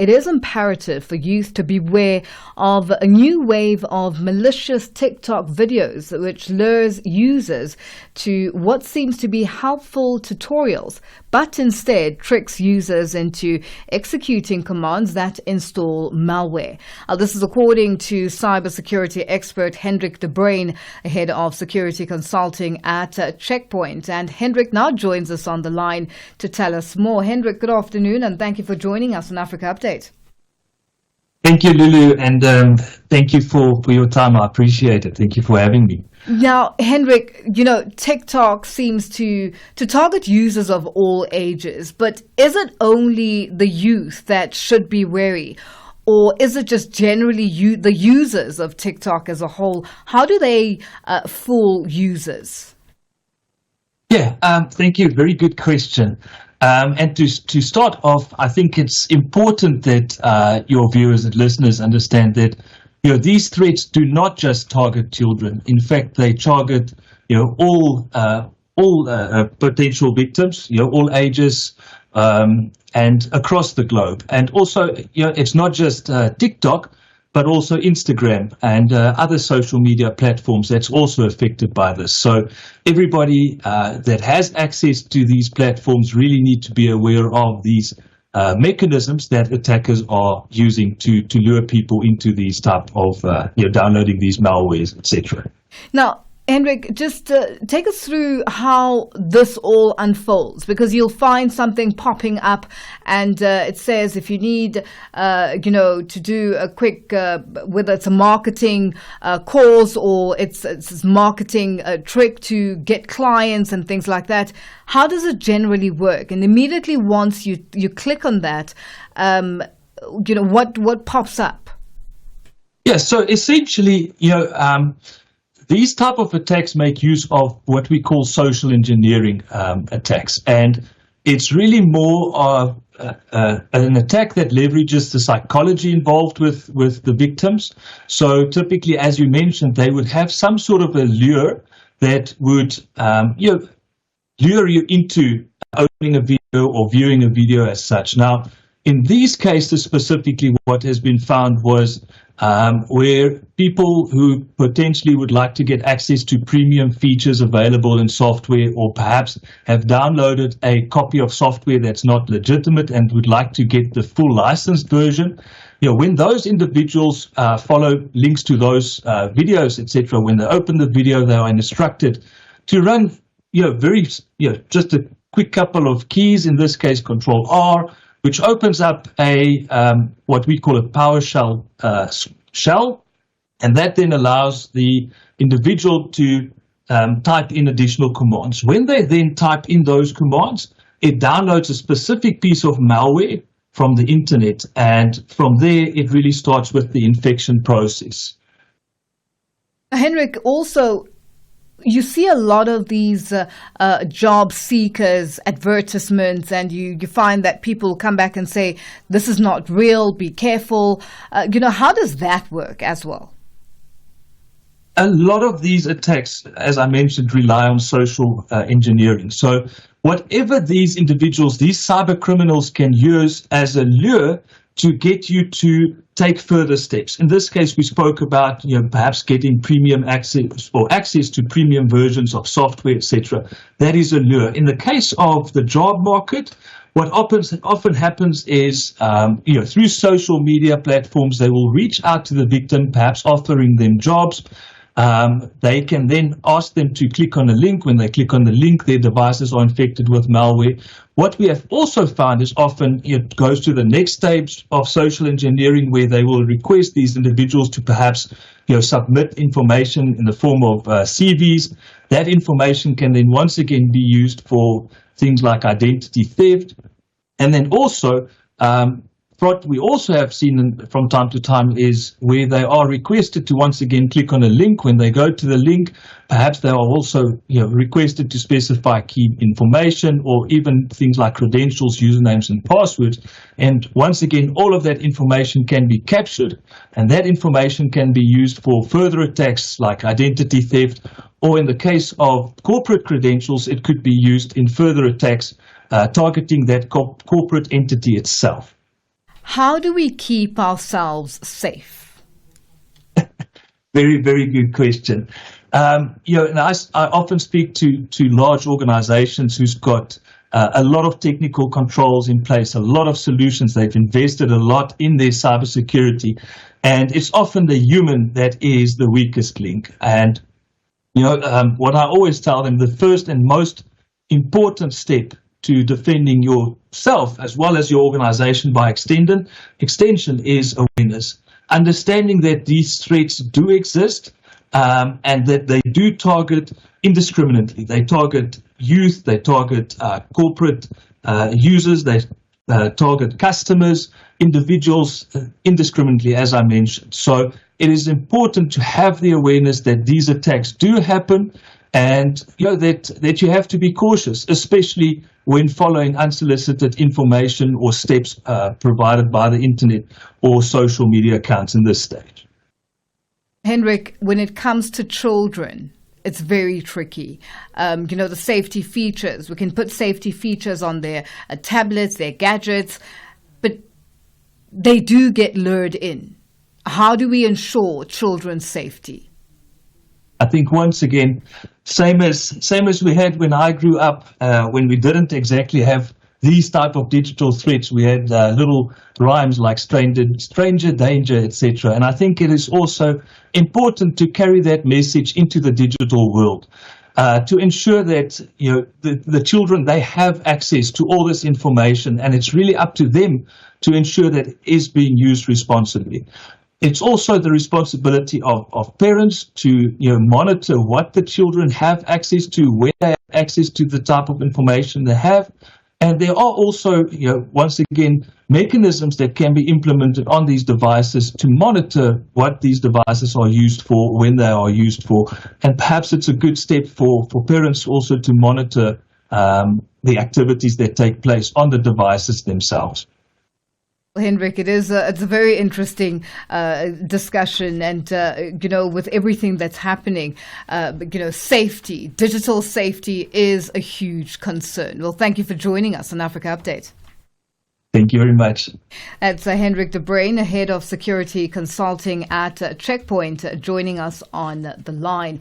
It is imperative for youth to beware of a new wave of malicious TikTok videos which lures users to what seems to be helpful tutorials, but instead tricks users into executing commands that install malware. This is according to cybersecurity expert Hendrik de Bruin, head of security consulting at Checkpoint. And Hendrik now joins us on the line to tell us more. Hendrik, good afternoon, and thank you for joining us on Africa Update. Thank you, Lulu, and thank you for your time. I appreciate it. Thank you for having me. Now, Hendrik, TikTok seems to target users of all ages, but is it only the youth that should be wary? Or is it just generally the users of TikTok as a whole? How do they fool users? Yeah, thank you. Very good question. And to start off, I think it's important that your viewers and listeners understand that these threats do not just target children. In fact, they target all potential victims, all ages, and across the globe. And also, it's not just TikTok, but also Instagram and other social media platforms that's also affected by this. So everybody that has access to these platforms really need to be aware of these mechanisms that attackers are using to lure people into these type of downloading these malwares, etc. Now, Hendrik, just take us through how this all unfolds, because you'll find something popping up and it says if you need, to do a quick, whether it's a marketing course or it's marketing trick to get clients and things like that. How does it generally work? And immediately once you click on that, what pops up? Yeah, so essentially, these type of attacks make use of what we call social engineering attacks, and it's really more of an attack that leverages the psychology involved with the victims. So typically, as you mentioned, they would have some sort of a lure that would lure you into opening a video or viewing a video as such. Now, in these cases specifically, what has been found was where people who potentially would like to get access to premium features available in software, or perhaps have downloaded a copy of software that's not legitimate and would like to get the full licensed version, when those individuals follow links to those videos, etc., when they open the video, they are instructed to run, just a quick couple of keys, in this case, Control R, which opens up a what we call a PowerShell shell, and that then allows the individual to type in additional commands. When they then type in those commands, it downloads a specific piece of malware from the internet, and from there it really starts with the infection process. Hendrik, also, you see a lot of these job seekers advertisements, and you find that people come back and say, this is not real, be careful. How does that work as well? A lot of these attacks, as I mentioned, rely on social engineering. So whatever these individuals, these cyber criminals can use as a lure to get you to take further steps. In this case, we spoke about perhaps getting premium access or access to premium versions of software, etc. That is a lure. In the case of the job market, what often happens is, through social media platforms, they will reach out to the victim, perhaps offering them jobs. They can then ask them to click on a link. When they click on the link, their devices are infected with malware. What we have also found is often it goes to the next stage of social engineering, where they will request these individuals to perhaps submit information in the form of CVs. That information can then once again be used for things like identity theft. And then also, what we also have seen from time to time is where they are requested to once again click on a link. When they go to the link, perhaps they are also requested to specify key information, or even things like credentials, usernames, and passwords. And once again, all of that information can be captured, and that information can be used for further attacks like identity theft, or in the case of corporate credentials, it could be used in further attacks targeting that corporate entity itself. How do we keep ourselves safe? Very, very good question. And I often speak to large organizations who's got a lot of technical controls in place, a lot of solutions. They've invested a lot in their cybersecurity, and it's often the human that is the weakest link. And what I always tell them, the first and most important step to defending yourself as well as your organization by extension is awareness. Understanding that these threats do exist, and that they do target indiscriminately. They target youth, they target corporate users, they target customers, individuals indiscriminately, as I mentioned. So it is important to have the awareness that these attacks do happen, and that you have to be cautious, especially when following unsolicited information or steps provided by the internet or social media accounts in this stage. Hendrik, when it comes to children, it's very tricky. The safety features, we can put safety features on their tablets, their gadgets, but they do get lured in. How do we ensure children's safety? I think once again, same as we had when I grew up, when we didn't exactly have these type of digital threats. We had little rhymes like stranger danger, etc. And I think it is also important to carry that message into the digital world, to ensure that the children, they have access to all this information, and it's really up to them to ensure that it is being used responsibly. It's also the responsibility of parents to monitor what the children have access to, when they have access to the type of information they have. And there are also, once again, mechanisms that can be implemented on these devices to monitor what these devices are used for, when they are used for. And perhaps it's a good step for parents also to monitor the activities that take place on the devices themselves. Hendrik, it's a very interesting discussion, and with everything that's happening, safety, digital safety is a huge concern. Well, thank you for joining us on Africa Update. Thank you very much. That's Hendrik de Bruyn, head of security consulting at Checkpoint, joining us on the line.